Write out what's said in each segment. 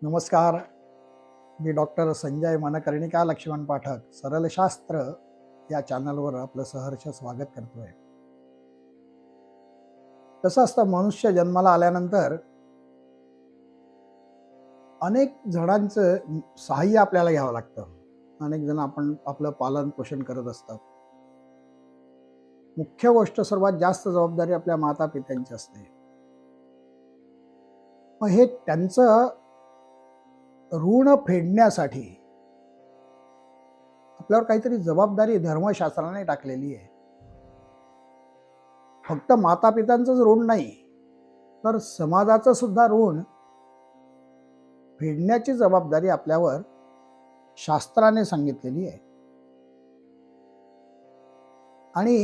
नमस्कार. मी डॉक्टर संजय मनकर्णिका लक्ष्मण पाठक सरलशास्त्र या चॅनलवर आपलं सहर्ष स्वागत करतोय. कसं असतं, मनुष्य जन्माला आल्यानंतर अनेक जणांचं सहाय्य आपल्याला घ्यावं लागतं. अनेक जण आपण आपलं पालन पोषण करत असतात. मुख्य गोष्ट, सर्वात जास्त जबाबदारी आपल्या माता पित्यांची असते. मग हे त्यांचं ऋण फेडण्यासाठी आपल्यावर काहीतरी जबाबदारी धर्मशास्त्राने टाकलेली आहे. फक्त माता पित्यांचंच ऋण नाही, तर समाजाचं सुद्धा ऋण फेडण्याची जबाबदारी आपल्यावर शास्त्राने सांगितलेली आहे. आणि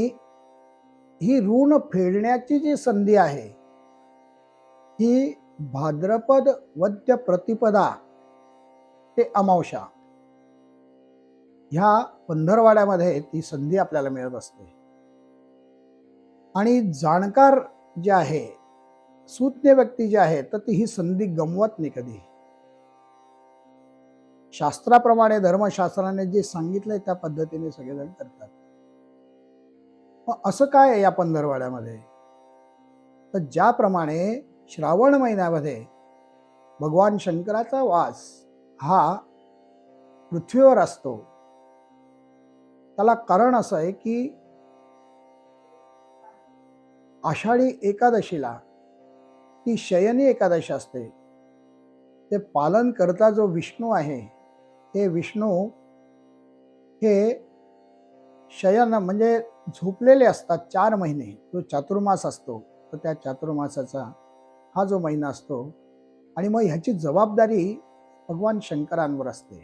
ही ऋण फेडण्याची जी संधी आहे ही भाद्रपद वद्य प्रतिपदा ते अमावस्या ह्या पंधरवाड्यामध्ये ती संधी आपल्याला मिळत असते. आणि जाणकार जे आहे, सुज्ञ व्यक्ती जे आहे, तर ती ही संधी गमवत नाही कधी. शास्त्राप्रमाणे धर्मशास्त्राने जे सांगितलंय त्या पद्धतीने सगळेजण करतात. मग असं काय आहे या पंधरवाड्यामध्ये? तर ज्याप्रमाणे श्रावण महिन्यामध्ये भगवान शंकराचा वास हा पृथ्वीवर असतो, त्याला कारण असं आहे की आषाढी एकादशीला ती शयनी एकादशी असते. ते पालन करता जो विष्णू आहे, हे विष्णू हे शयन म्हणजे झोपलेले असतात 4 महिने. जो चातुर्मास असतो, तर त्या चातुर्मासाचा हा जो महिना असतो, आणि मग ह्याची जबाबदारी भगवान शंकरांवर असते.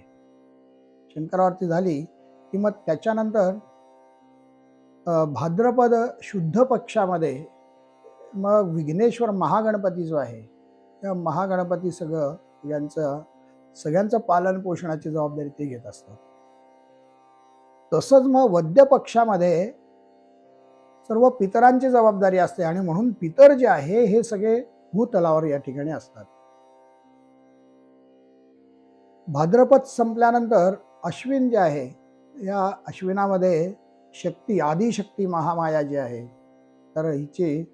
शंकरावरती झाली की मग त्याच्यानंतर भाद्रपद शुद्ध पक्षामध्ये मग विघ्नेश्वर महागणपती जो आहे, त्या महागणपती सगळ्यांचं पालन पोषणाची जबाबदारी ते घेत असतात. तसंच मग वद्य पक्षामध्ये सर्व पितरांची जबाबदारी असते. आणि म्हणून पितर जे आहे हे सगळे भूतलावर या ठिकाणी असतात. भाद्रपद संपल्यानंतर अश्विन जे आहे, या अश्विनामध्ये शक्ती, आदिशक्ती महामाया जी आहे, तर हिची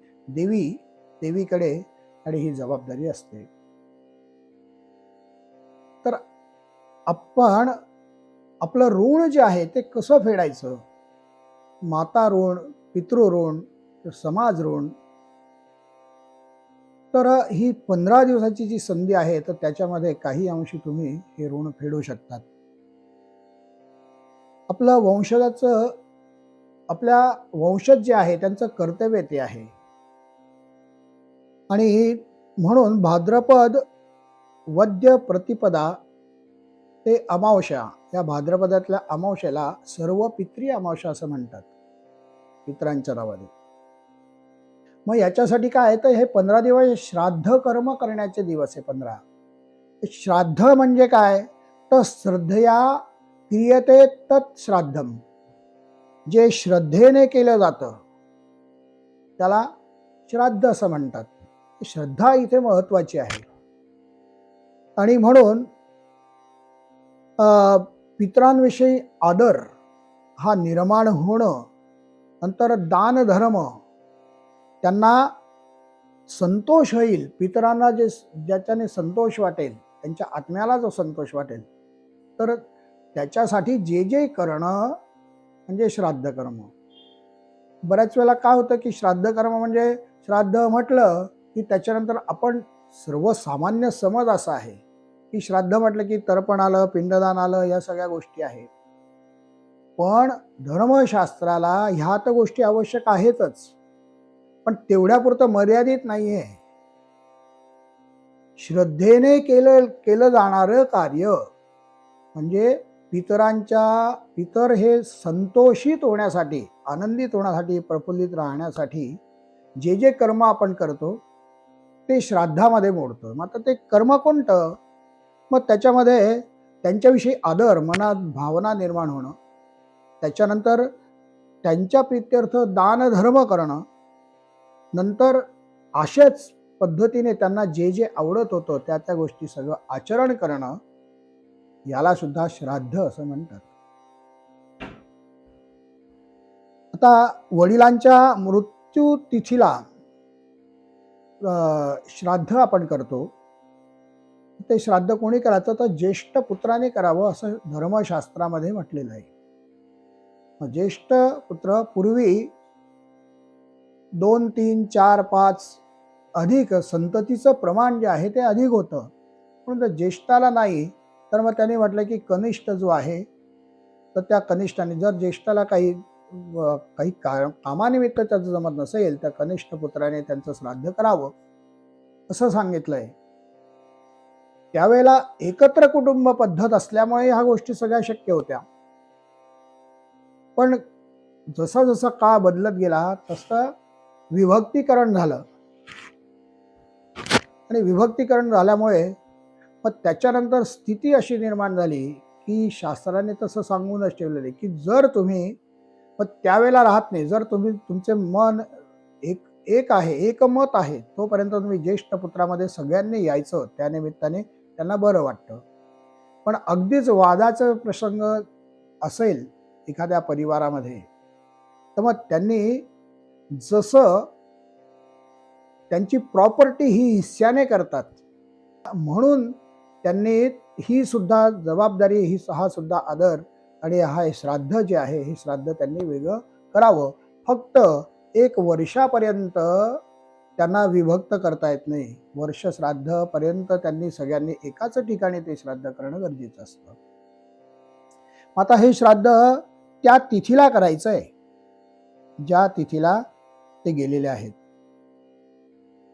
देवीकडे आणि ही जबाबदारी असते. तर आपण आपलं ऋण जे आहे ते कसं फेडायचं? माता ऋण, पितृ ऋण, समाज ऋण. तर ही 15 दिवसाची जी संधी आहे, तर त्याच्यामध्ये काही अंशी तुम्ही हे ऋण फेडू शकतात. आपल्या वंशज जे आहे त्यांचं कर्तव्य ते आहे. आणि म्हणून भाद्रपद वद्य प्रतिपदा ते अमावस्या, या भाद्रपदातल्या अमावस्याला सर्व पित्री अमावस्या असं म्हणतात, पितरांच्या नावाने. मग याच्यासाठी काय आहे, तर हे 15 दिवस श्राद्ध कर्म करण्याचे दिवस आहे. 15 श्राद्ध म्हणजे काय, तर श्रद्धया क्रियते तत् श्राद्धम. जे श्रद्धेने केलं जातं त्याला श्राद्ध असं म्हणतात. श्रद्धा इथे महत्वाची आहे. आणि म्हणून पितरांविषयी आदर हा निर्माण होणं, नंतर दान धर्म, त्यांना संतोष होईल, पितरांना ज्याच्याने संतोष वाटेल, त्यांच्या आत्म्याला जो संतोष वाटेल, तर त्याच्यासाठी जे करणं म्हणजे श्राद्ध कर्म. बऱ्याच वेळेला काय होतं की श्राद्ध कर्म म्हणजे श्राद्ध म्हटलं की त्याच्यानंतर आपण सर्वसामान्य समज असा आहे की श्राद्ध म्हटलं की तर्पण आलं, पिंडदान आलं, या सगळ्या गोष्टी आहेत. पण धर्मशास्त्राला ह्या तर गोष्टी आवश्यक आहेतच, पण तेवढ्यापुरतं मर्यादित नाहीये. श्रद्धेने केलं जाणारं कार्य म्हणजे पितर हे संतोषित होण्यासाठी, आनंदित होण्यासाठी, प्रफुल्लित राहण्यासाठी जे कर्म आपण करतो ते श्राद्धामध्ये मोडतं. मग आता ते कर्म कोणतं? मग त्याच्यामध्ये त्यांच्याविषयी आदर, मनात भावना निर्माण होणं, त्याच्यानंतर त्यांच्या प्रित्यर्थ दान धर्म करणं, नंतर असेच पद्धतीने त्यांना जे जे आवडत होतं त्या त्या गोष्टी सगळं आचरण करणं, याला सुद्धा श्राद्ध असं म्हणतात. आता वडिलांच्या मृत्यू तिथीला श्राद्ध आपण करतो. ते श्राद्ध कोणी करायचं, तर ज्येष्ठ पुत्राने करावं असं धर्मशास्त्रामध्ये म्हटलेलं आहे. ज्येष्ठ पुत्र पूर्वी 2, 3, 4, 5 अधिक संततीचं प्रमाण जे आहे ते अधिक होतं. पण ज्येष्ठाला नाही, तर मग त्याने म्हटलं की कनिष्ठ जो आहे, तर त्या कनिष्ठाने जर ज्येष्ठाला काही कामानिमित्त त्याचं जमत नसेल, तर कनिष्ठ पुत्राने त्यांचं श्राद्ध करावं असं सांगितलंय. त्यावेळेला एकत्र कुटुंब पद्धत असल्यामुळे ह्या गोष्टी सगळ्या शक्य होत्या. पण जसा जसा काळ बदलत गेला तसं विभक्तीकरण झालं, आणि विभक्तीकरण झाल्यामुळे मग त्याच्यानंतर स्थिती अशी निर्माण झाली की शास्त्राने तसं सांगूनच ठेवलेलं आहे की जर तुम्ही मग त्यावेळेला राहत नाही, जर तुम्ही तुमचे मन एक आहे, एकमत आहे, तोपर्यंत तुम्ही ज्येष्ठ पुत्रामध्ये सगळ्यांनी यायचं, त्या निमित्ताने त्यांना बरं वाटतं. पण अगदीच वादाचा प्रसंग असेल एखाद्या परिवारामध्ये, तर मग त्यांनी जसं त्यांची प्रॉपर्टी ही हिस्स्याने करतात, म्हणून त्यांनी ही सुद्धा जबाबदारी, हा सुद्धा आदर आणि हा श्राद्ध जे आहे हे श्राद्ध त्यांनी वेगळं करावं. फक्त 1 वर्षापर्यंत त्यांना विभक्त करता येत नाही. वर्ष श्राद्धपर्यंत त्यांनी सगळ्यांनी एकाच ठिकाणी ते श्राद्ध करणं गरजेचं असतं. आता हे श्राद्ध त्या तिथीला करायचं आहे ज्या तिथीला ते गेलेले आहेत.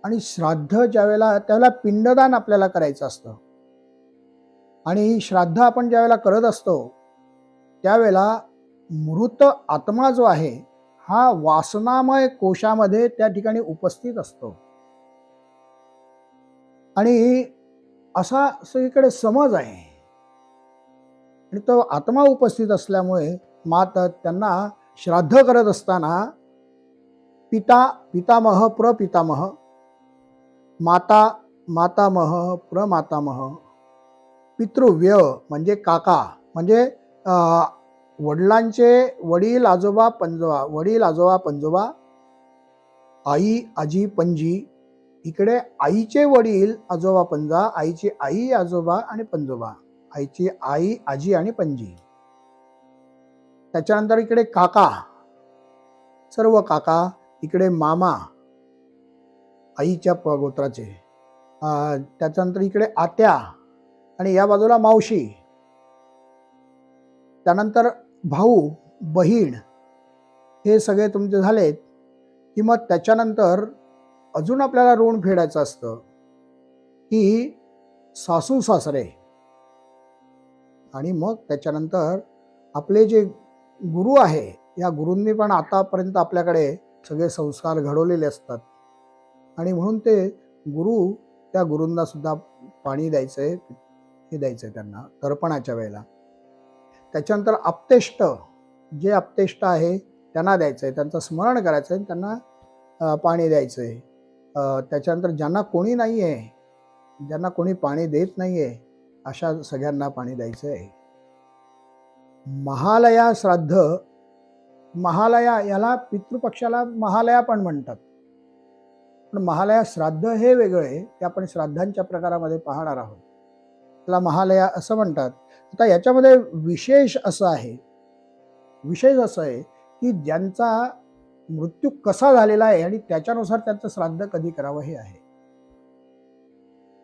आणि श्राद्ध ज्यावेळेला त्यावेळेला पिंडदान आपल्याला करायचं असतं. आणि श्राद्ध आपण ज्यावेळेला करत असतो त्यावेळेला मृत आत्मा जो आहे हा वासनामय कोशामध्ये त्या ठिकाणी उपस्थित असतो. आणि असा सगळीकडे समज आहे, आणि तो आत्मा उपस्थित असल्यामुळे माता त्यांना श्राद्ध करत असताना पितामह, प्रपितामह, माता, मातामह, प्रमातामह, पितृव्य म्हणजे काका, म्हणजे वडिलांचे वडील आजोबा पंजोबा, आई आजी पणजी, इकडे आईचे वडील आजोबा पंजा, आईची आई आजोबा आणि पंजोबा, आईची आई आजी आणि पणजी. त्याच्यानंतर इकडे काका, सर्व काका, इकडे मामा आईच्या गोत्राचे, त्याच्यानंतर इकडे आत्या आणि या बाजूला मावशी, त्यानंतर भाऊ बहीण, हे सगळे तुमचे झालेत की मग त्याच्यानंतर अजून आपल्याला ऋण फेडायचं असतं की सासू सासरे, आणि मग त्याच्यानंतर आपले जे गुरु आहे या गुरूंनी पण आतापर्यंत आपल्याकडे सगळे संस्कार घडवलेले असतात, आणि म्हणून ते गुरु, त्या गुरूंना सुद्धा पाणी द्यायचंय, हे द्यायचंय त्यांना तर्पणाच्या वेळेला. त्याच्यानंतर आप्तेष्ट, जे आप्तेष्ट आहे त्यांना द्यायचंय, त्यांचं स्मरण करायचंय, त्यांना पाणी द्यायचंय. त्याच्यानंतर ज्यांना कोणी नाही आहे, ज्यांना कोणी पाणी देत नाही आहे, अशा सगळ्यांना पाणी द्यायचं आहे. महालया श्राद्ध, महालया याला पितृपक्षाला महालया पण म्हणतात, पण महालया श्राद्ध हे वेगळं आहे, ते आपण श्राद्धांच्या प्रकारामध्ये पाहणार आहोत. त्याला महालया असं म्हणतात. आता याच्यामध्ये विशेष असं आहे की ज्यांचा मृत्यू कसा झालेला आहे आणि त्याच्यानुसार त्यांचं श्राद्ध कधी करावं हे आहे.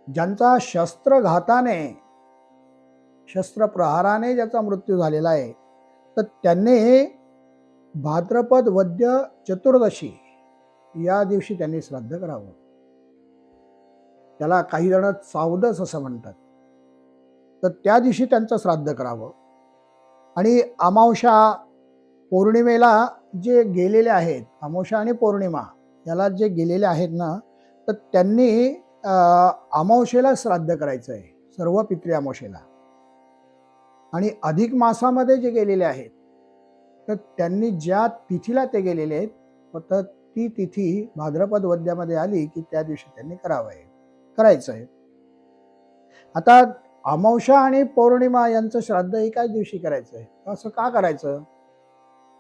ज्यांचा शस्त्रघाताने, शस्त्रप्रहाराने ज्याचा मृत्यू झालेला आहे, तर त्यांनी भाद्रपद वद्य चतुर्दशी या दिवशी त्यांनी श्राद्ध करावं. त्याला काही जण सावदस असं म्हणतात, तर त्या दिवशी त्यांचं श्राद्ध करावं. आणि अमावस्या पौर्णिमेला जे गेलेले आहेत, अमावस्या आणि पौर्णिमा याला जे गेलेले आहेत ना, तर त्यांनी अमावस्येला श्राद्ध करायचं आहे, सर्व पितृ अमावस्येला. आणि अधिक मासामध्ये जे गेलेले आहेत तर त्यांनी ज्या तिथीला ते गेलेले आहेत तर ती तिथी भाद्रपद वद्यामध्ये आली की त्या दिवशी त्यांनी करायचं आहे. आता अमावस्या आणि पौर्णिमा यांचं श्राद्ध एकाच दिवशी करायचं आहे. असं का करायचं?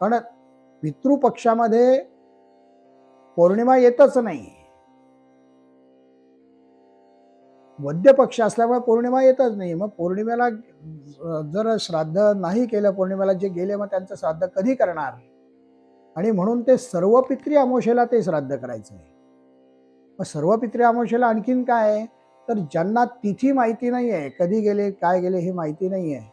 कारण पितृपक्षामध्ये पौर्णिमा येतच नाही. वद्य पक्ष असल्यामुळे पौर्णिमा येतच नाही. मग पौर्णिमेला जर श्राद्ध नाही केलं, पौर्णिमेला जे गेले मग त्यांचं श्राद्ध कधी करणार? आणि म्हणून ते सर्व पितृ अमावस्येला ते श्राद्ध करायचं आहे. मग सर्व पितृ अमावस्येला आणखीन काय आहे, तर ज्यांना तिथी माहिती नाही आहे, कधी गेले काय गेले हे माहिती नाही आहे.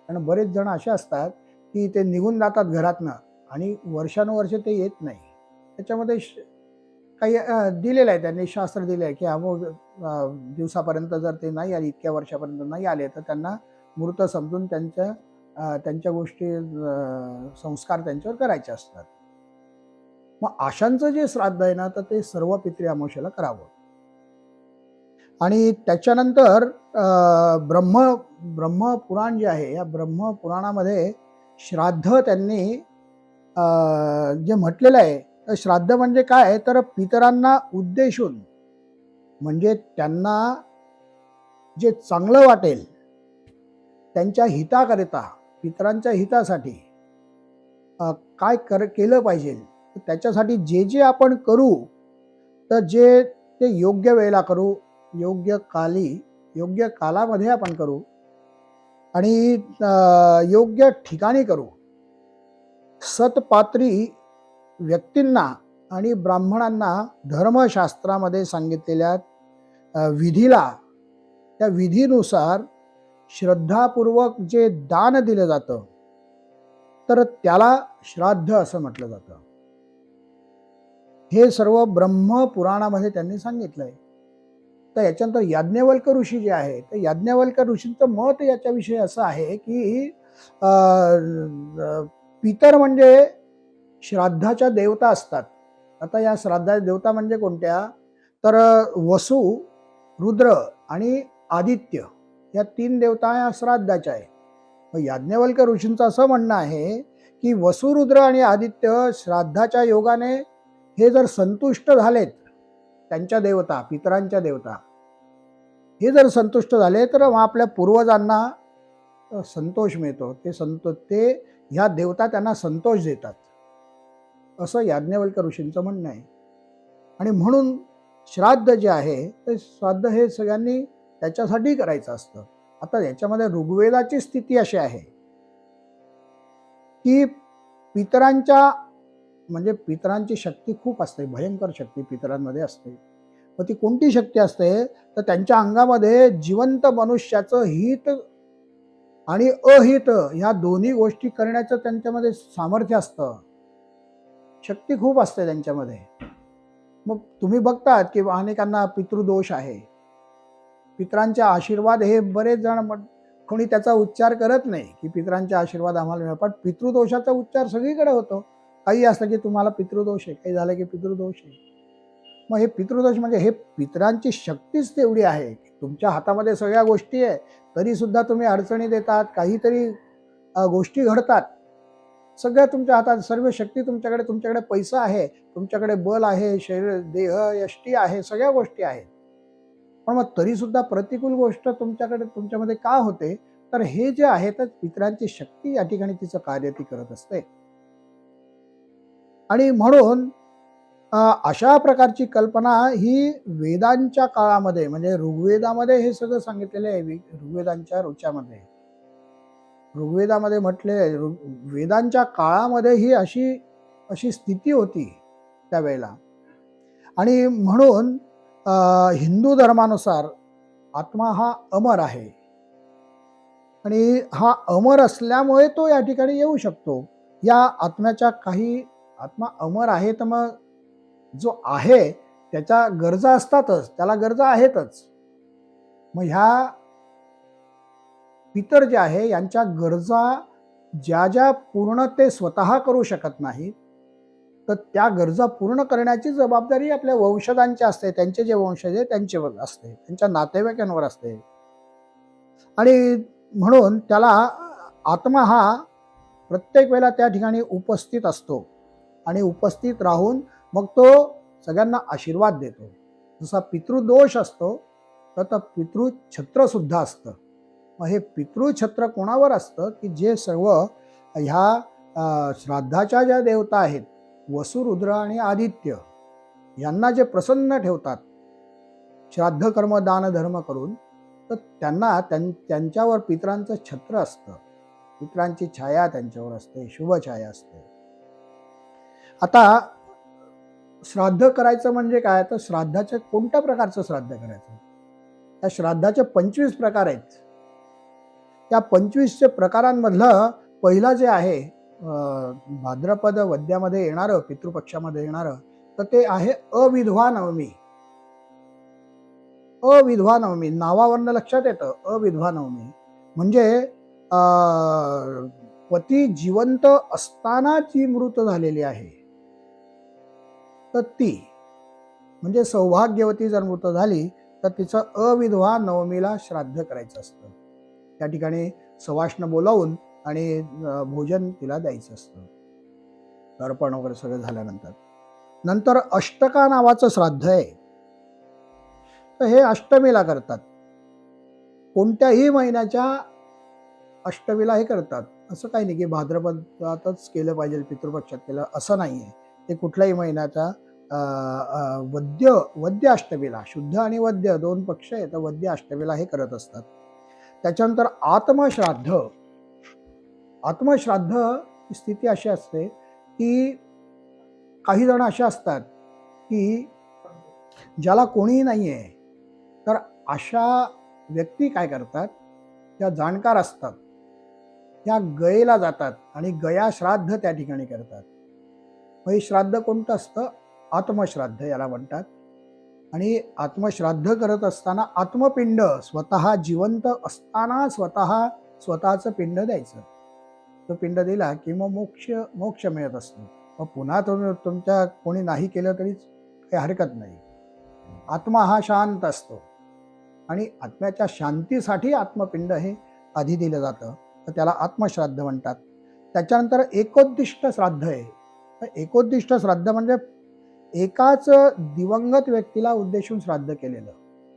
कारण बरेच जण असे असतात की ते निघून जातात घरातनं आणि वर्षानुवर्षे ते येत नाही. त्याच्यामध्ये काही दिलेलं आहे, त्यांनी शास्त्र दिलं आहे की अमुक दिवसापर्यंत जर ते नाही आले, इतक्या वर्षापर्यंत नाही आले, तर त्यांना मृत समजून त्यांच्या गोष्टी संस्कार त्यांच्यावर करायचे असतात. मग आशांचं जे श्राद्ध आहे ना, तर ते सर्व पितृ अमावस्येला करावं. आणि त्याच्यानंतर ब्रह्मपुराण जे आहे, या ब्रह्मपुराणामध्ये श्राद्ध त्यांनी जे म्हटलेलं आहे, तर श्राद्ध म्हणजे काय, तर पितरांना उद्देशून, म्हणजे त्यांना जे चांगलं वाटेल त्यांच्या हिताकरिता, पितरांच्या हितासाठी काय केलं पाहिजे, त्याच्यासाठी जे जे आपण करू, तर जे ते योग्य वेळेला करू, योग्य कालामध्ये आपण करू आणि योग्य ठिकाणी करू. सतपात्री व्यक्तींना आणि ब्राह्मणांना धर्मशास्त्रामध्ये सांगितलेल्या विधीला, त्या विधीनुसार श्रद्धापूर्वक जे दान दिलं जातं, तर त्याला श्राद्ध असं म्हटलं जातं. हे सर्व ब्रह्मपुराणामध्ये त्यांनी सांगितलंय. तर याच्यानंतर याज्ञवल्क ऋषी जे आहे, तर याज्ञवल्क ऋषींचं मत याच्याविषयी असं आहे की पितर म्हणजे श्राद्धाच्या देवता असतात. आता या श्राद्धाच्या देवता म्हणजे कोणत्या, तर वसु, रुद्र आणि आदित्य, या 3 देवता या श्राद्धाच्या आहे. मग याज्ञवल्क ऋषींचं असं म्हणणं आहे की वसु, रुद्र आणि आदित्य श्राद्धाच्या योगाने हे जर संतुष्ट झालेत, त्यांच्या देवता, पितरांच्या देवता हे जर संतुष्ट झाले, तर मग आपल्या पूर्वजांना संतोष मिळतो. ते ह्या देवता त्यांना संतोष देतात, असं याज्ञवल्क ऋषींचं म्हणणं आहे. आणि म्हणून श्राद्ध जे आहे, ते श्राद्ध हे सगळ्यांनी त्याच्यासाठी करायचं असतं. आता याच्यामध्ये ऋग्वेदाची स्थिती अशी आहे की पितरांची शक्ती खूप असते, भयंकर शक्ती पितरांमध्ये असते. मग ती कोणती शक्ती असते, तर त्यांच्या अंगामध्ये जिवंत मनुष्याचं हित आणि अहित ह्या दोन्ही गोष्टी करण्याचं त्यांच्यामध्ये सामर्थ्य असतं, शक्ती खूप असते त्यांच्यामध्ये. मग तुम्ही बघतात की अनेकांना पितृदोष आहे, पितरांचे आशीर्वाद हे बरेच जण कोणी त्याचा उच्चार करत नाही की पितरांचे आशीर्वाद आम्हाला मिळाले, पण पितृदोषाचा उच्चार सगळीकडे होतो. काही असलं की तुम्हाला पितृदोष आहे, काही झालं की पितृदोष आहे. मग हे पितृदोष म्हणजे हे पितरांची शक्तीच तेवढी आहे की तुमच्या हातामध्ये सगळ्या गोष्टी आहे, तरी सुद्धा तुम्ही अडचणी देतात, काहीतरी गोष्टी घडतात. सगळ्या तुमच्या हातात, सर्व शक्ती तुमच्याकडे पैसा आहे, तुमच्याकडे बल आहे, शरीर, देह, यष्टी आहे, सगळ्या गोष्टी आहेत. पण मग तरी सुद्धा प्रतिकूल गोष्ट तुमच्यामध्ये का होते, तर हे जे आहे, तर पितरांची शक्ती या ठिकाणी तिचं कार्य ती करत असते. आणि म्हणून अशा प्रकारची कल्पना ही वेदांच्या काळामध्ये, म्हणजे ऋग्वेदामध्ये हे सगळं सांगितलेलं आहे. ऋग्वेदांच्या ऋग्वेदामध्ये म्हटले, वेदांच्या काळामध्ये ही अशी स्थिती होती त्यावेळेला. आणि म्हणून हिंदू धर्मानुसार आत्मा हा अमर आहे आणि हा अमर असल्यामुळे तो या ठिकाणी येऊ शकतो. या आत्म्याच्या काही आत्मा अमर आहे, तर मग जो आहे त्याच्या गरजा असतातच, त्याला गरजा आहेतच. मग ह्या पितर जे आहे यांच्या गरजा ज्या पूर्ण ते स्वतः करू शकत नाहीत, तर त्या गरजा पूर्ण करण्याची जबाबदारी आपल्या वंशजांची असते. त्यांचे जे वंशज आहे त्यांच्यावर असते, त्यांच्या नातेवाईकांवर असते. आणि म्हणून त्याला आत्मा हा प्रत्येक वेळेला त्या ठिकाणी उपस्थित असतो आणि उपस्थित राहून मग तो सगळ्यांना आशीर्वाद देतो. जसा पितृदोष असतो तर पितृछत्र सुद्धा असतं. मग हे पितृछत्र कोणावर असतं की जे सर्व ह्या श्राद्धाच्या ज्या देवता आहेत, वसु, रुद्र आणि आदित्य, यांना जे प्रसन्न ठेवतात श्राद्ध कर्म दान धर्म करून, तर त्यांना त्यांच्यावर पितरांचं छत्र असतं, पितरांची छाया त्यांच्यावर असते, शुभ छाया असते. आता श्राद्ध करायचं म्हणजे काय, तर श्राद्धाच्या कोणत्या प्रकारचं श्राद्ध करायचं? त्या श्राद्धाचे 25 प्रकार आहेत. त्या 25 प्रकारांमधलं पहिला जे आहे भाद्रपद वद्यामध्ये येणारं, पितृपक्षामध्ये येणारं, तर ते आहे अविधवा नवमी. अविधवा नवमी नावावरनं लक्षात येतं. अविधवा नवमी म्हणजे पती जिवंत असताना जी मृत झालेली आहे, तर ती म्हणजे सौभाग्यवती जर मृत झाली तर तिचं अविधवा नवमीला श्राद्ध करायचं असतं. त्या ठिकाणी सवाष्ण बोलावून आणि भोजन तिला द्यायचं असतं, तर्पण वगैरे सगळं झाल्यानंतर. नंतर अष्टका नावाचं श्राद्ध आहे. तर हे अष्टमीला करतात. कोणत्याही महिन्याच्या अष्टमीला हे करतात. असं काही नाही की भाद्रपदातच केलं पाहिजे, पितृपक्षात केलं असं नाहीये. ते कुठल्याही महिन्याच्या वद्य अष्टमीला, शुद्ध आणि वद्य दोन पक्ष आहे, तर वद्य अष्टमीला हे करत असतात. त्याच्यानंतर आत्मश्राद्ध. आत्मश्राद्ध ही स्थिती अशी असते की काही जण असे असतात की ज्याला कोणीही नाही आहे, तर अशा व्यक्ती काय करतात, त्या जाणकार असतात, त्या गयेला जातात आणि गया श्राद्ध त्या ठिकाणी करतात. मग हे श्राद्ध कोणतं असतं? आत्मश्राद्ध याला म्हणतात. आणि आत्मश्राद्ध करत असताना आत्मपिंड, स्वतः जिवंत असताना स्वतःचं पिंड द्यायचं. तो पिंड दिला की मग मोक्ष मिळत असतो. मग पुन्हा तुमच्या कोणी नाही केलं तरी काही हरकत नाही. आत्मा हा शांत असतो आणि आत्म्याच्या शांतीसाठी आत्मपिंड हे आधी दिलं जातं, तर त्याला आत्मश्राद्ध म्हणतात. त्याच्यानंतर एकोद्दिष्ट श्राद्ध आहे. तर एकोद्दिष्ट श्राद्ध म्हणजे एकाच दिवंगत व्यक्तीला उद्देशून श्राद्ध केलेलं,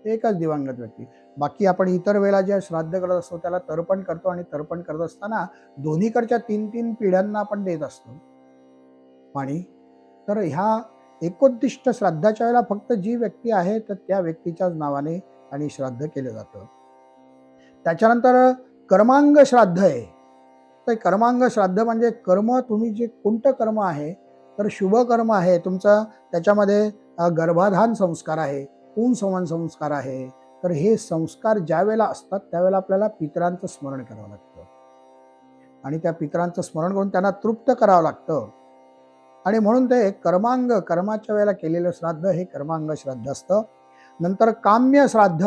एकच दिवंगत व्यक्ती. बाकी आपण इतर वेळेला जे श्राद्ध करत असतो त्याला तर्पण करतो, आणि तर्पण करत असताना दोन्हीकडच्या 3-3 पिढ्यांना आपण देत असतो पाणी. तर ह्या एकोद्दिष्ट श्राद्धाच्या वेळेला फक्त जी व्यक्ती आहे तर त्या व्यक्तीच्याच नावाने आणि श्राद्ध केलं जातं. त्याच्यानंतर कर्मांग श्राद्ध आहे. तर कर्मांग श्राद्ध म्हणजे कर्म, तुम्ही जे कोणतं कर्म आहे, तर शुभ कर्म आहे तुमचं, त्याच्यामध्ये गर्भाधान संस्कार आहे, पुंसवन संस्कार आहे. तर हे संस्कार ज्या वेळेला असतात त्यावेळेला आपल्याला पितरांचं स्मरण करावं लागतं, आणि त्या पितरांचं स्मरण करून त्यांना तृप्त करावं लागतं. आणि म्हणून ते कर्माच्या वेळेला केलेलं श्राद्ध हे कर्मांग श्राद्ध असतं. नंतर काम्य श्राद्ध.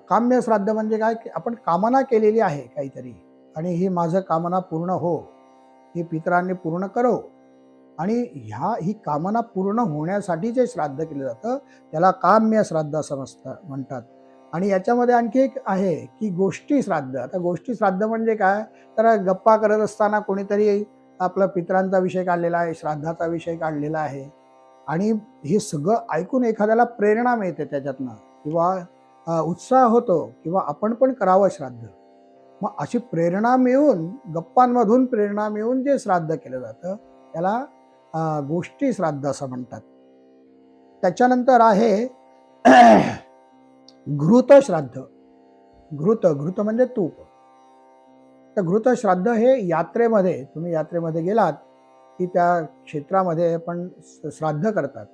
काम्य श्राद्ध म्हणजे काय, की आपण कामना केलेली आहे काहीतरी, आणि ही माझं कामना पूर्ण हो, ही पितरांनी पूर्ण करो, आणि ही कामना पूर्ण होण्यासाठी जे श्राद्ध केलं जातं त्याला काम्य श्राद्ध असं म्हणतात. आणि याच्यामध्ये आणखी एक आहे की गोष्टी श्राद्ध. आता गोष्टी श्राद्ध म्हणजे काय, तर गप्पा करत असताना कोणीतरी आपला पितरांचा विषय काढलेला आहे, श्राद्धाचा विषय काढलेला आहे, आणि हे सगळं ऐकून एखाद्याला प्रेरणा मिळते त्याच्यातनं, किंवा उत्साह होतो, किंवा आपण पण करावं श्राद्ध. मग अशी प्रेरणा मिळून, गप्पांमधून प्रेरणा मिळून जे श्राद्ध केलं जातं त्याला गोष्टी श्राद्ध असं म्हणतात. त्याच्यानंतर आहे घृत श्राद्ध. घृत म्हणजे तूप. तर घृत श्राद्ध हे यात्रेमध्ये, तुम्ही यात्रेमध्ये गेलात की त्या क्षेत्रामध्ये आपण श्राद्ध करतात.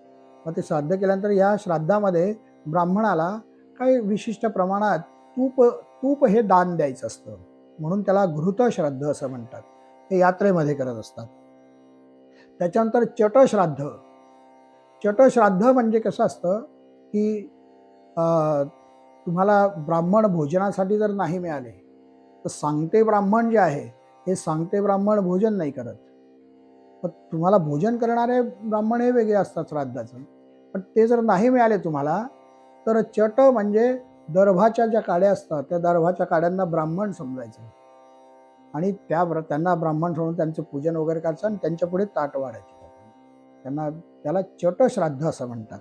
मग ते श्राद्ध केल्यानंतर या श्राद्धामध्ये ब्राह्मणाला काही विशिष्ट प्रमाणात तूप हे दान द्यायचं असतं, म्हणून त्याला घृत श्राद्ध असं म्हणतात. हे यात्रेमध्ये करत असतात. त्याच्यानंतर चटश्राद्ध. चटश्राद्ध म्हणजे कसं असतं की तुम्हाला ब्राह्मण भोजनासाठी जर नाही मिळाले तर सांगते ब्राह्मण जे आहे, हे सांगते ब्राह्मण भोजन नाही करत. पण तुम्हाला भोजन करणारे ब्राह्मण हे वेगळे असतात श्राद्धाचं. पण ते जर नाही मिळाले तुम्हाला, तर चट म्हणजे दर्भाच्या ज्या काड्या असतात त्या दर्भाच्या काड्यांना ब्राह्मण समजायचं, आणि त्यांना ब्राह्मण समजून त्यांचं पूजन वगैरे करायचं, आणि त्यांच्या पुढे ताट वाढायचे. त्याला चटश्राद्ध असं म्हणतात.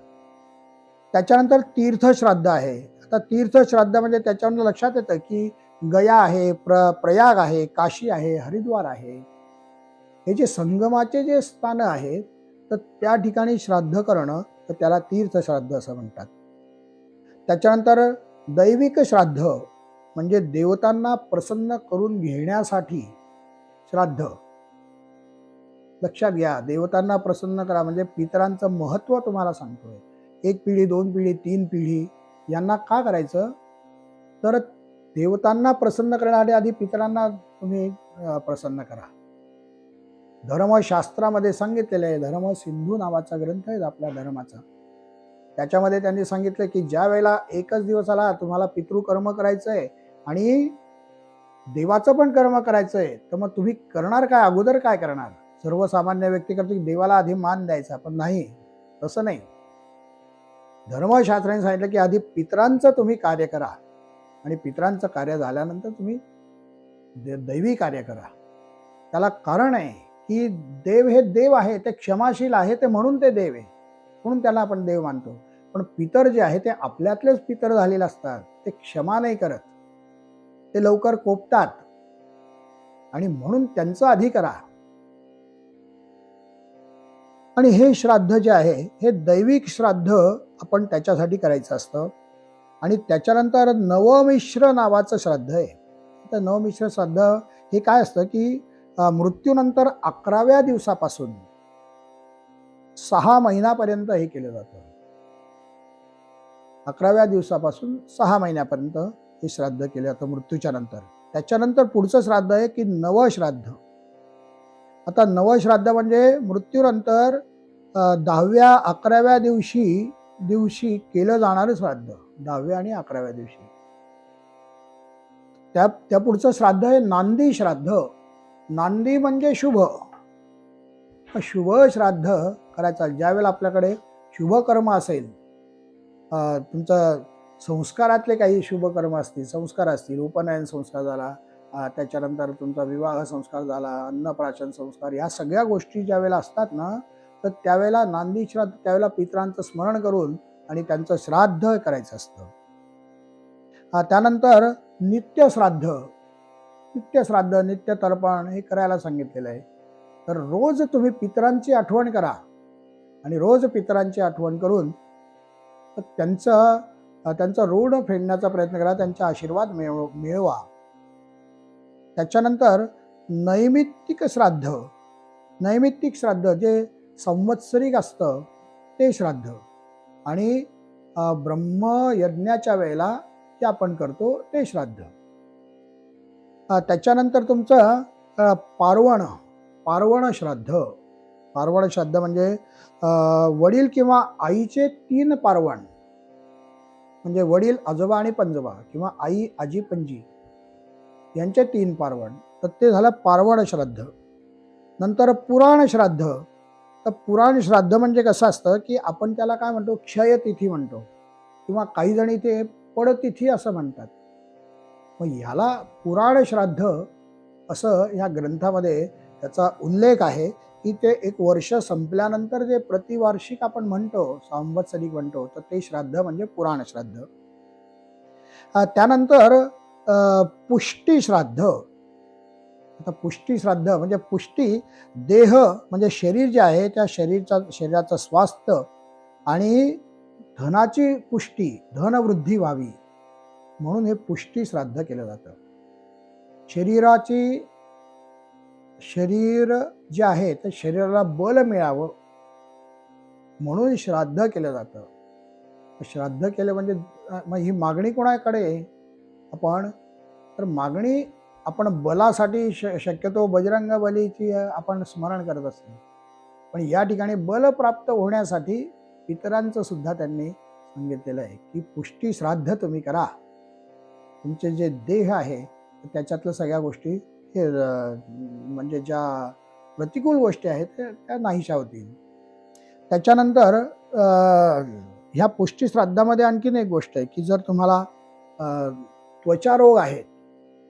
त्याच्यानंतर तीर्थश्राद्ध आहे. आता तीर्थश्राद्ध म्हणजे त्याच्यावर लक्षात येतं की गया आहे, प्रयाग आहे, काशी आहे, हरिद्वार आहे, हे जे संगमाचे जे स्थानं आहेत, तर त्या ठिकाणी श्राद्ध करणं, तर त्याला तीर्थश्राद्ध असं म्हणतात. त्याच्यानंतर दैविक श्राद्ध म्हणजे देवतांना प्रसन्न करून घेण्यासाठी श्राद्ध. लक्षात घ्या, देवतांना प्रसन्न करा म्हणजे पितरांचं महत्त्व तुम्हाला सांगतोय. 1 पिढी, 2 पिढी, 3 पिढी यांना का करायचं, तर देवतांना प्रसन्न करण्यासाठी आधी पितरांना तुम्ही प्रसन्न करा. धर्मशास्त्रामध्ये सांगितलेलं आहे, धर्म सिंधू नावाचा ग्रंथ आहे आपल्या धर्माचा. त्याच्यामध्ये त्यांनी सांगितलं की ज्या वेळेला एकच दिवसाला तुम्हाला पितृकर्म करायचंय आणि देवाचं पण कर्म करायचंय, तर मग तुम्ही करणार काय, अगोदर काय करणार? सर्वसामान्य व्यक्ती करतो की देवाला आधी मान द्यायचा, पण नाही, तसं नाही. धर्मशास्त्राने सांगितलं की आधी पितरांचं तुम्ही कार्य करा आणि पितरांचं कार्य झाल्यानंतर तुम्ही दैवी कार्य करा. त्याला कारण आहे की देव हे देव आहे, ते क्षमाशील आहे, ते म्हणून ते देव आहे, म्हणून त्याला आपण देव मानतो. पण पितर जे आहे ते आपल्यातलेच पितर झालेले असतात, ते क्षमा नाही करत, ते लवकर कोपतात आणि म्हणून त्यांचं आधी करा. आणि हे श्राद्ध जे आहे हे दैविक श्राद्ध आपण त्याच्यासाठी करायचं असतं. आणि त्याच्यानंतर नवमिश्र नावाचं श्राद्ध आहे. तर नवमिश्र श्राद्ध हे काय असतं की मृत्यूनंतर 11व्या दिवसापासून 6 महिन्यापर्यंत हे केलं जातं. 11व्या दिवसापासून 6 महिन्यापर्यंत हे श्राद्ध केलं जातं मृत्यूच्या नंतर. त्याच्यानंतर पुढचं श्राद्ध आहे की नवश्राद्ध. आता नवश्राद्ध म्हणजे मृत्यूनंतर 10व्या 11व्या दिवशी केलं जाणारं श्राद्ध. 10व्या आणि 11व्या दिवशी. त्या पुढचं श्राद्ध आहे नांदी श्राद्ध. नांदी म्हणजे शुभ. शुभ श्राद्ध करायचं ज्यावेळेला आपल्याकडे शुभ कर्म असेल, तुमचं संस्कारातले काही शुभ कर्म असतील, संस्कार असतील, उपनयन संस्कार झाला, त्याच्यानंतर तुमचा विवाह संस्कार झाला, अन्नप्राशन संस्कार, या सगळ्या गोष्टी ज्यावेळेला असतात ना, तर त्यावेळेला नांदी श्राद्ध, त्यावेळेला पितरांचं स्मरण करून आणि त्यांचं श्राद्ध करायचं असतं. त्यानंतर नित्यश्राद्ध, नित्य तर्पण हे करायला सांगितलेलं आहे. तर रोज तुम्ही पितरांची आठवण करा आणि रोज पितरांची आठवण करून त्यांचं ऋण फेडण्याचा प्रयत्न करा, त्यांचा आशीर्वाद मिळवा. त्याच्यानंतर नैमित्तिक श्राद्ध. नैमित्तिक श्राद्ध जे संवत्सरिक असतं ते श्राद्ध आणि ब्रह्मयज्ञाच्या वेळेला जे आपण करतो ते श्राद्ध. त्याच्यानंतर तुमचं पार्वण श्राद्ध. पार्वण श्राद्ध म्हणजे वडील किंवा आईचे 3 पार्वण, म्हणजे वडील, आजोबा आणि पंजोबा किंवा आई, आजी, पणजी यांचे 3 पार्वण, तर ते झालं पार्वण श्राद्ध. नंतर पुराण श्राद्ध. तर पुराण श्राद्ध म्हणजे कसं असतं की आपण त्याला काय म्हणतो, क्षयतिथी म्हणतो किंवा काही जणी ते पडतिथी असं म्हणतात. मग ह्याला पुराण श्राद्ध असं ह्या ग्रंथामध्ये त्याचा उल्लेख आहे की ते 1 वर्ष संपल्यानंतर जे प्रतिवार्षिक आपण म्हणतो, संवत्सरिक म्हणतो, तर ते श्राद्ध म्हणजे पुराण श्राद्ध. त्यानंतर पुष्टी श्राद्ध. आता पुष्टी श्राद्ध म्हणजे पुष्टी, देह म्हणजे शरीर जे आहे त्या शरीराचं स्वास्थ्य आणि धनाची पुष्टी, धनवृद्धी व्हावी म्हणून हे पुष्टी श्राद्ध केलं जातं. शरीर जे आहे त्या शरीराला बल मिळावं म्हणून श्राद्ध केलं जातं. श्राद्ध केलं म्हणजे मग ही मागणी कोणाकडे आपण, तर मागणी आपण बलासाठी शक्यतो बजरंग बलीची आपण स्मरण करत असतो, पण या ठिकाणी बल प्राप्त होण्यासाठी पितरांचं सुद्धा त्यांनी सांगितलेलं आहे की पुष्टी श्राद्ध तुम्ही करा. तुमचे जे देह आहे त्याच्यातल्या सगळ्या गोष्टी हे म्हणजे ज्या प्रतिकूल गोष्टी आहेत त्या नाहीशा होतील. त्याच्यानंतर ह्या पुष्टी श्राद्धामध्ये आणखीन एक गोष्ट आहे की जर तुम्हाला त्वचा रोग आहेत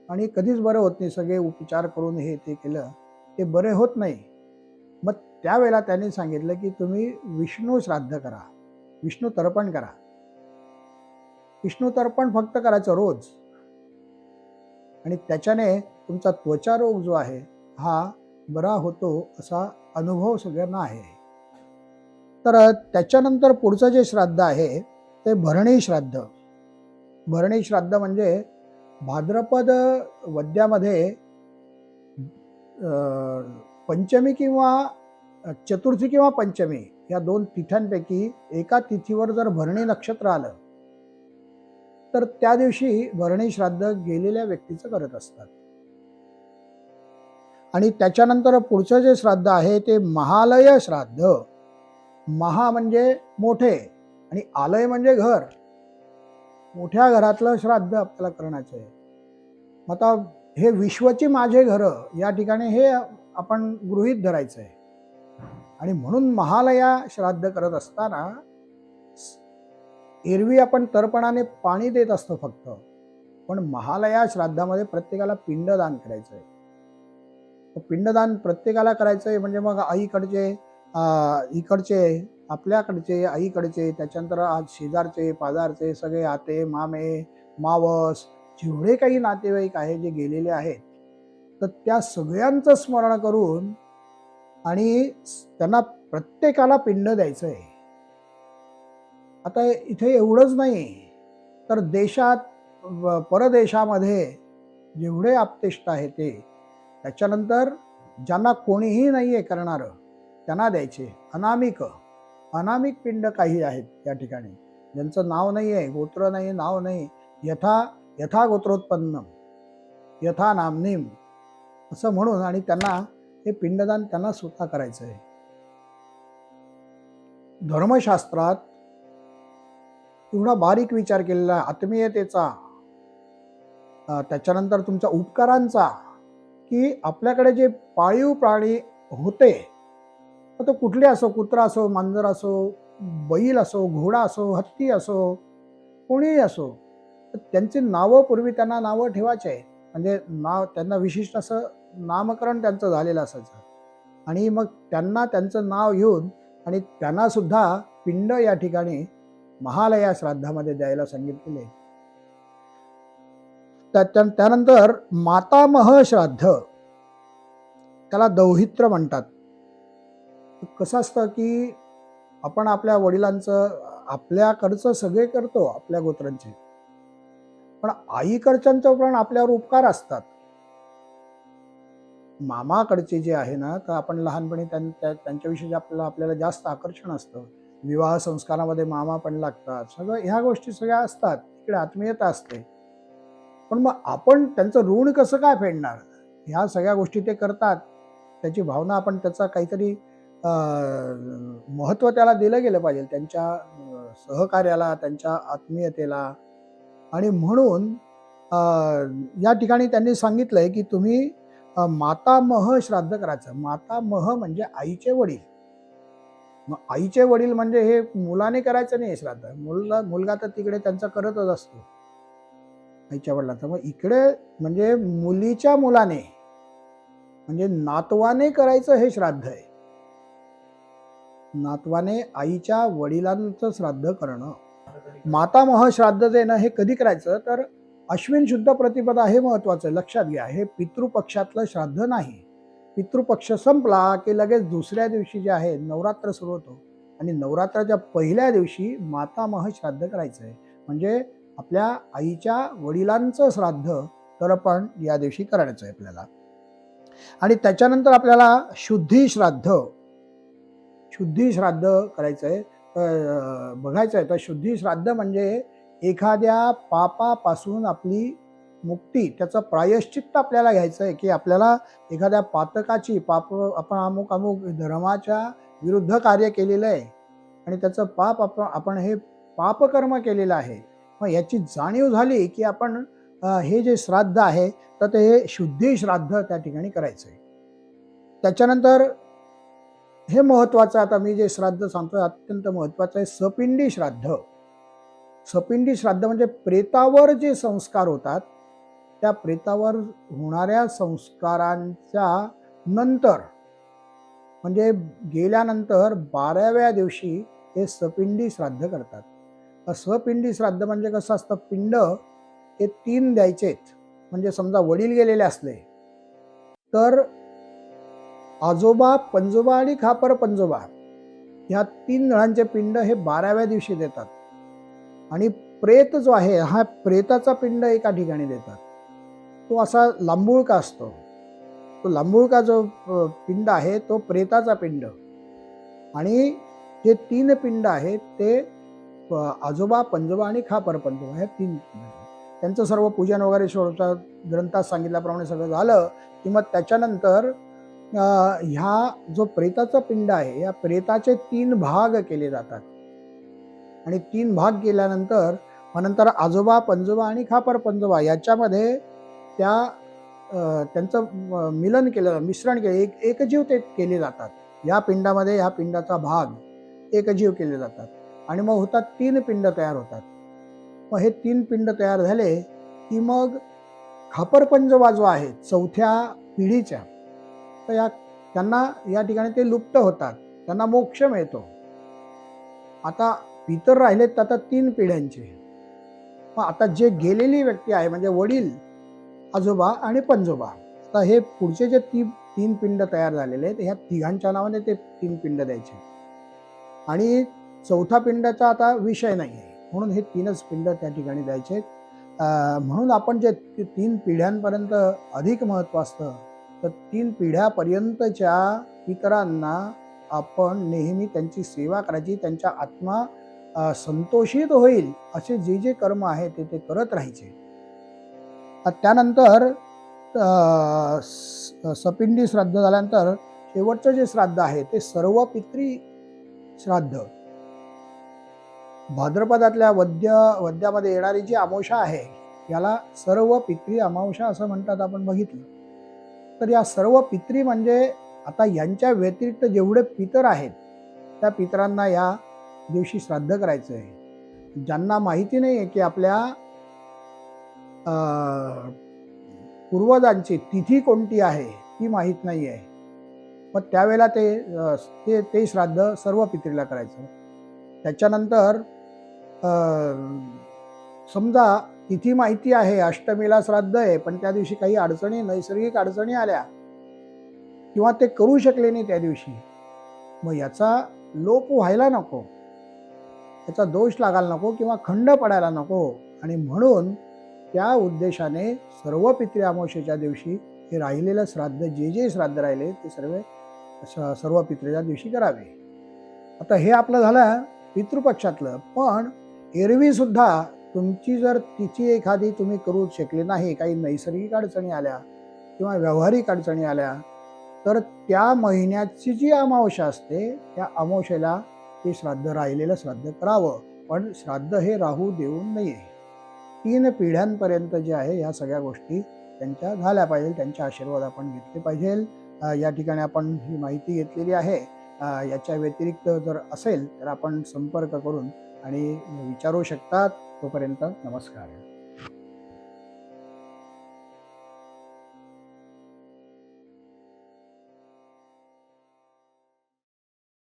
आणि कधीच बरं होत नाही, सगळे उपचार करून हे ते केलं, ते बरे होत नाही, मग त्यावेळेला त्यांनी सांगितलं की तुम्ही विष्णू श्राद्ध करा, विष्णू तर्पण करा. विष्णू तर्पण फक्त करायचं रोज, आणि त्याच्याने तुमचा त्वचा रोग जो आहे हा बरा होतो असा अनुभव सगळ्यांना आहे. तर त्याच्यानंतर पुढचं जे श्राद्ध आहे ते भरणी श्राद्ध. भरणी श्राद्ध म्हणजे भाद्रपद वद्यामध्ये पंचमी किंवा चतुर्थी किंवा पंचमी या दोन तिथ्यांपैकी एका तिथीवर जर भरणी नक्षत्र आलं तर त्या दिवशी भरणी श्राद्ध गेलेल्या व्यक्तीचं करत असतात. आणि त्याच्यानंतर पुढचं जे श्राद्ध आहे ते महालय श्राद्ध. महा म्हणजे मोठे आणि आलय म्हणजे घर. मोठ्या घरातलं श्राद्ध आपल्याला करण्याचं आहे. आता हे विश्वची माझे घर या ठिकाणी हे आपण गृहीत धरायचं आहे. आणि म्हणून महालया श्राद्ध करत असताना एरवी आपण तर्पणाने पाणी देत असतो फक्त, पण महालया श्राद्धामध्ये प्रत्येकाला पिंडदान करायचं आहे. पिंडदान प्रत्येकाला करायचं आहे. म्हणजे मग आईकडचे, इकडचे, आपल्याकडचे, आईकडचे, त्याच्यानंतर आज शेजारचे पाजारचे सगळे आते मामे मावस जेवढे काही नातेवाईक आहेत जे गेलेले आहेत तर त्या सगळ्यांचं स्मरण करून आणि त्यांना प्रत्येकाला पिंड द्यायचं आहे. आता इथे एवढंच नाही तर देशात परदेशामध्ये जेवढे आप्तेष्ट आहे ते, त्याच्यानंतर ज्यांना कोणीही नाही आहे करणारं त्यांना द्यायचे. अनामिक पिंड काही आहेत या ठिकाणी ज्यांचं नाव नाही आहे, गोत्र नाही, नाव नाही, यथा गोत्रोत्पन्नम यथा नामनीम असं म्हणून, आणि त्यांना हे पिंडदान त्यांना स्वतः करायचं आहे. धर्मशास्त्रात एवढा बारीक विचार केलेला आहे आत्मीयतेचा, त्याच्यानंतर तुमच्या उपकारांचा, की आपल्याकडे जे पाळीव प्राणी होते तो कुठले असो, कुत्रा असो, मांजर असो, बैल असो, घोडा असो, हत्ती असो, कोणीही असो, तर त्यांची नावं पूर्वी त्यांना नावं ठेवायचे आहे. म्हणजे नाव त्यांना विशिष्ट असं नामकरण त्यांचं झालेलं असायचं, आणि मग त्यांना त्यांचं नाव घेऊन आणि त्यांना सुद्धा पिंड या ठिकाणी महालया श्राद्धामध्ये द्यायला सांगितलेले. त्यानंतर मातामह श्राद्ध, त्याला दौहित्र म्हणतात. कसं असतं की आपण आपल्या वडिलांचं, आपल्याकडचं सगळे करतो आपल्या गोत्रांचे, पण आईकडच्यांचं पण आपल्यावर उपकार असतात. मामाकडचे जे आहे ना, तर आपण लहानपणी त्यांच्याविषयी आपल्याला जास्त आकर्षण असतं. विवाह संस्कारामध्ये मामा पण लागतात, सगळं ह्या गोष्टी सगळ्या असतात, इकडे आत्मीयता असते. पण मग आपण त्यांचं ऋण कसं काय फेडणार? ह्या सगळ्या गोष्टी ते करतात, त्याची भावना आपण त्याचा काहीतरी महत्त्व त्याला दिलं गेलं पाहिजे, त्यांच्या सहकार्याला, त्यांच्या आत्मीयतेला. आणि म्हणून या ठिकाणी त्यांनी सांगितलंय की तुम्ही मातामह श्राद्ध करायचं. मातामह म्हणजे आईचे वडील. मग आईचे वडील म्हणजे हे मुलाने करायचं नाही श्राद्ध. मुलगा तर तिकडे त्यांचा करतच असतो आईच्या वडिलांचा. मग इकडे म्हणजे मुलीच्या मुलाने म्हणजे नातवाने करायचं हे श्राद्ध आहे. नातवाने आईच्या वडिलांचं श्राद्ध करणं. मातामह श्राद्ध जे ना हे कधी करायचं तर अश्विन शुद्ध प्रतिपदा, हे महत्वाचं लक्षात घ्या. हे पितृपक्षातलं श्राद्ध नाही. पितृपक्ष संपला की लगेच दुसऱ्या दिवशी जे आहे नवरात्र सुरू होतो, आणि नवरात्राच्या पहिल्या दिवशी मातामह श्राद्ध करायचं आहे. म्हणजे आपल्या आईच्या वडिलांचं श्राद्ध तर्पण या दिवशी करायचं आहे आपल्याला. आणि त्याच्यानंतर आपल्याला शुद्धी श्राद्ध करायचं आहे. बघायचं आहे तर शुद्धी श्राद्ध म्हणजे एखाद्या पापापासून आपली मुक्ती, त्याचं प्रायश्चित्त आपल्याला घ्यायचं आहे. की आपल्याला एखाद्या पातकाची, आपण अमुक धर्माच्या विरुद्ध कार्य केलेलं आहे आणि त्याचं पाप आपण हे पापकर्म केलेलं आहे. मग याची जाणीव झाली की आपण हे जे श्राद्ध आहे तर ते हे शुद्धी श्राद्ध त्या ठिकाणी करायचं आहे. त्याच्यानंतर हे महत्वाचं, आता मी जे श्राद्ध सांगतोय अत्यंत महत्वाचं आहे, सपिंडी श्राद्ध. सपिंडी श्राद्ध म्हणजे प्रेतावर जे संस्कार होतात त्या प्रेतावर होणाऱ्या संस्कारांच्या नंतर म्हणजे गेल्यानंतर 12व्या दिवशी हे सपिंडी श्राद्ध करतात. सपिंडी श्राद्ध म्हणजे कसं असतं, पिंड हे 3 द्यायचेत. म्हणजे समजा वडील गेलेले असले तर आजोबा, पंजोबा आणि खापर पंजोबा ह्या 3 जणांचे पिंड हे 12व्या दिवशी देतात. आणि प्रेत जो आहे, हा प्रेताचा पिंड एका ठिकाणी देतात. तो असा लांबुळका असतो. तो लांबुळका जो पिंड आहे तो प्रेताचा पिंड. आणि जे 3 पिंड आहेत ते आजोबा, पंजोबा आणि खापर पंजोबा ह्या 3 पिंड. त्यांचं सर्व पूजन वगैरे शेवटच्या ग्रंथात सांगितल्याप्रमाणे सगळं झालं की मग त्याच्यानंतर ह्या जो प्रेताचा पिंड आहे या प्रेताचे 3 भाग केले जातात. आणि 3 भाग केल्यानंतर मग नंतर आजोबा, पंजोबा आणि खापर पंजोबा याच्यामध्ये त्यांचं मिलन केलं, मिश्रण केलं, एकजीव ते केले जातात. या पिंडामध्ये या पिंडाचा भाग एकजीव केले जातात आणि मग होतात 3 पिंड तयार होतात. मग हे 3 पिंड तयार झाले की मग खापर पंजोबा जो आहे 4थ्या पिढीच्या, तर त्यांना या ठिकाणी ते लुप्त होतात, त्यांना मोक्ष मिळतो. आता पितर राहिलेत आता 3 पिढ्यांचे. मग आता जे गेलेली व्यक्ती आहे म्हणजे वडील, आजोबा आणि पंजोबा, आता हे पुढचे जे 3 पिंड तयार झालेले आहेत ह्या तिघांच्या नावाने ते 3 पिंड द्यायचे. आणि 4था पिंडाचा आता विषय नाही आहे, म्हणून हे 3च पिंड त्या ठिकाणी द्यायचे. म्हणून आपण जे 3 पिढ्यांपर्यंत अधिक महत्त्व असतं, तर 3 पिढ्यापर्यंतच्या पितरांना आपण नेहमी त्यांची सेवा करायची, त्यांच्या आत्मा संतोषित होईल असे जे जे कर्म आहे ते करत राहायचे. त्यानंतर सपिंडी श्राद्ध झाल्यानंतर शेवटचं जे श्राद्ध आहे ते सर्व पितृ श्राद्ध. भाद्रपदातल्या वद्यामध्ये येणारी जी अमावस्या आहे याला सर्व पितृ अमावस्या असं म्हणतात. आपण बघितलं तर या सर्व पितृ म्हणजे आता यांच्या व्यतिरिक्त जेवढे पितर आहेत त्या पितरांना या दिवशी श्राद्ध करायचं आहे. ज्यांना माहिती नाही आहे की आपल्या पूर्वजांची तिथी कोणती आहे ती माहीत नाही आहे, मग त्यावेळेला ते श्राद्ध सर्व पितरीला करायचं. त्याच्यानंतर समजा तिथी माहिती आहे, अष्टमीला श्राद्ध आहे, पण त्या दिवशी काही अडचणी, नैसर्गिक अडचणी आल्या किंवा ते करू शकले नाही त्या दिवशी, मग याचा लोप व्हायला नको, याचा दोष लागायला नको किंवा खंड पडायला नको. आणि म्हणून त्या उद्देशाने सर्व पितृ अमावस्येच्या दिवशी हे राहिलेलं श्राद्ध, जे श्राद्ध राहिले ते सर्व पितृच्या दिवशी करावे. आता हे आपलं झालं पितृपक्षातलं. पण एरवी सुद्धा तुमची जर तिथी एखादी तुम्ही करू शकले नाही, काही नैसर्गिक अडचणी आल्या किंवा व्यावहारिक अडचणी आल्या, तर त्या महिन्याची जी अमावस्या असते त्या अमावस्येला ते श्राद्ध, राहिलेलं श्राद्ध करावं. पण श्राद्ध हे राहू देऊ नये. 3 पिढ्यांपर्यंत जे आहे ह्या सगळ्या गोष्टी त्यांच्या झाल्या पाहिजे, त्यांचे आशीर्वाद आपण घेतले पाहिजे. या ठिकाणी आपण ही माहिती घेतलेली आहे. याच्या व्यतिरिक्त जर असेल तर आपण संपर्क करून आणि विचारू शकतात. तोपर्यंत नमस्कार.